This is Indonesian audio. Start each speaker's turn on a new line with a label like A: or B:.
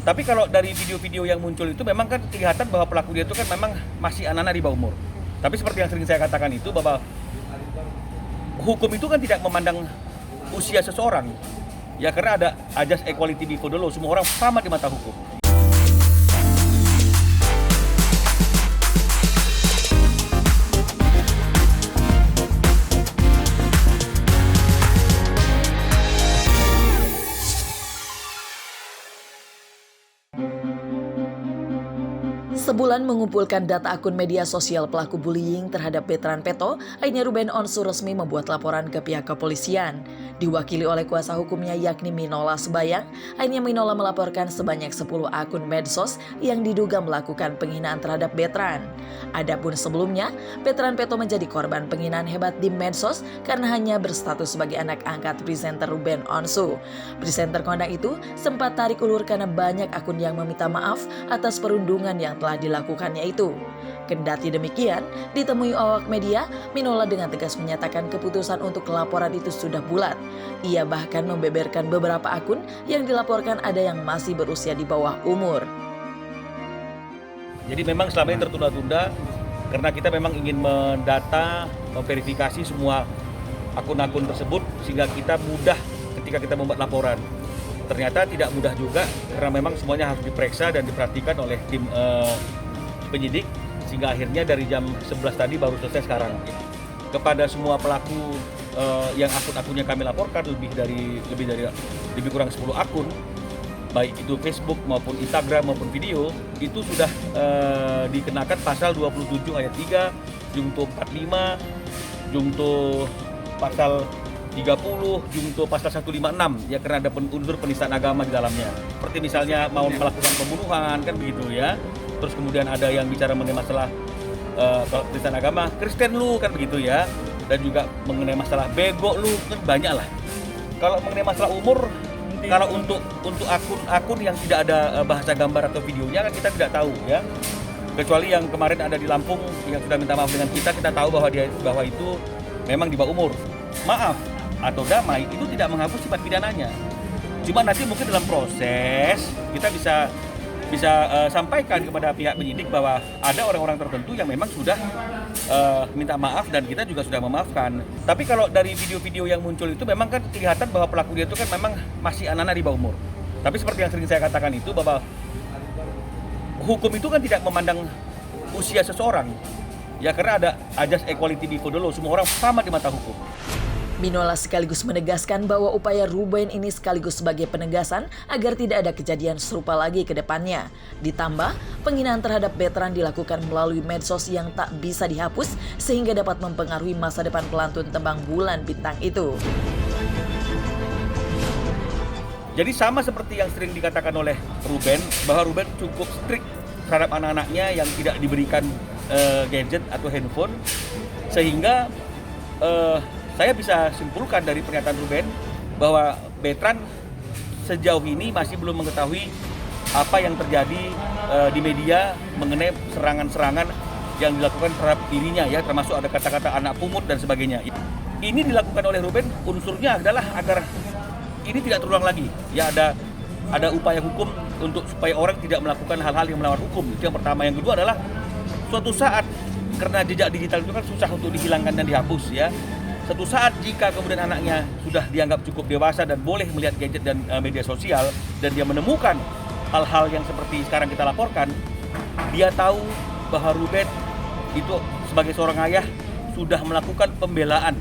A: Tapi kalau dari video-video yang muncul itu memang kan kelihatan bahwa pelaku dia itu kan memang masih anak-anak di bawah umur. Tapi seperti yang sering saya katakan itu bahwa hukum itu kan tidak memandang usia seseorang. Ya karena ada ajas equality before the law, semua orang sama di mata hukum.
B: Sebulan mengumpulkan data akun media sosial pelaku bullying terhadap Bertrand Peto, akhirnya Ruben Onsu resmi membuat laporan ke pihak kepolisian. Diwakili oleh kuasa hukumnya yakni Minola Subayang, akhirnya Minola melaporkan sebanyak 10 akun medsos yang diduga melakukan penghinaan terhadap Bertrand. Adapun sebelumnya, Bertrand Peto menjadi korban penghinaan hebat di medsos karena hanya berstatus sebagai anak angkat presenter Ruben Onsu. Presenter kondang itu sempat tarik ulur karena banyak akun yang meminta maaf atas perundungan yang telah dilakukannya itu. Kendati demikian, ditemui awak media, Minola dengan tegas menyatakan keputusan untuk laporan itu sudah bulat. Ia bahkan membeberkan beberapa akun yang dilaporkan ada yang masih berusia di bawah umur.
A: Jadi memang selama ini tertunda-tunda karena kita memang ingin mendata, memverifikasi semua akun-akun tersebut sehingga kita mudah ketika kita membuat laporan. Ternyata tidak mudah juga karena memang semuanya harus diperiksa dan diperhatikan oleh tim penyidik sehingga akhirnya dari jam 11 tadi baru selesai sekarang. Kepada semua pelaku yang akun-akunnya kami laporkan lebih kurang 10 akun, baik itu Facebook maupun Instagram maupun video, itu sudah dikenakan pasal 27 ayat 3, Jungto 45, Jungto pasal 30, Jungto pasal 156, ya karena ada unsur penistaan agama di dalamnya. Seperti misalnya mau melakukan pembunuhan, kan begitu ya. Terus kemudian ada yang bicara mengenai masalah penistaan agama, Kristen lu, kan begitu ya. Dan juga mengenai masalah bego lu, kan banyak lah. Kalau mengenai masalah umur, kalau untuk akun-akun yang tidak ada bahasa gambar atau videonya kan kita tidak tahu ya. Kecuali yang kemarin ada di Lampung yang sudah minta maaf dengan kita tahu bahwa itu memang di bawah umur. Maaf atau damai itu tidak menghapus sifat pidananya. Cuma nanti mungkin dalam proses kita bisa sampaikan kepada pihak penyidik bahwa ada orang-orang tertentu yang memang sudah minta maaf dan kita juga sudah memaafkan. Tapi kalau dari video-video yang muncul itu memang kan kelihatan bahwa pelaku dia itu kan memang masih anak-anak di bawah umur. Tapi seperti yang sering saya katakan itu bahwa hukum itu kan tidak memandang usia seseorang. Ya karena ada ajas equality before the law, semua orang sama di mata hukum.
B: Minola sekaligus menegaskan bahwa upaya Ruben ini sekaligus sebagai penegasan agar tidak ada kejadian serupa lagi ke depannya. Ditambah, penghinaan terhadap Bertrand dilakukan melalui medsos yang tak bisa dihapus sehingga dapat mempengaruhi masa depan pelantun tembang Bulan Bintang itu.
A: Jadi sama seperti yang sering dikatakan oleh Ruben, bahwa Ruben cukup strict terhadap anak-anaknya yang tidak diberikan gadget atau handphone, sehingga saya bisa simpulkan dari pernyataan Ruben bahwa Bertrand sejauh ini masih belum mengetahui apa yang terjadi di media mengenai serangan-serangan yang dilakukan terhadap dirinya, ya termasuk ada kata-kata anak pungut dan sebagainya. Ini dilakukan oleh Ruben, unsurnya adalah agar ini tidak terulang lagi. Ya ada upaya hukum untuk supaya orang tidak melakukan hal-hal yang melawan hukum. Itu yang pertama. Yang kedua adalah suatu saat, karena jejak digital itu kan susah untuk dihilangkan dan dihapus ya. Suatu saat jika kemudian anaknya sudah dianggap cukup dewasa dan boleh melihat gadget dan media sosial, dan dia menemukan hal-hal yang seperti sekarang kita laporkan, dia tahu bahwa Ruben itu sebagai seorang ayah sudah melakukan pembelaan